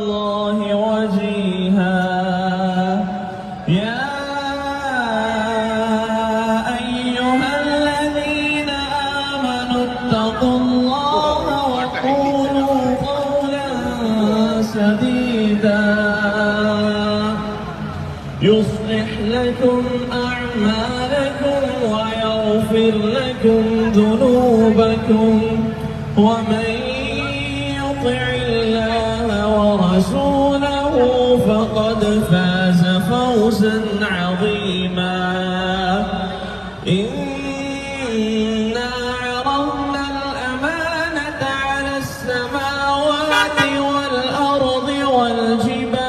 الله وجيها يا أيها الذين آمنوا اتقوا الله وقولوا قولا سديدا يصلح لكم أعمالكم ويغفر لكم ذنوبكم ومن يطع الله ورسوله فقد فاز فوزا عظيما. إنا عرضنا الأمانة على السماوات والأرض والجبال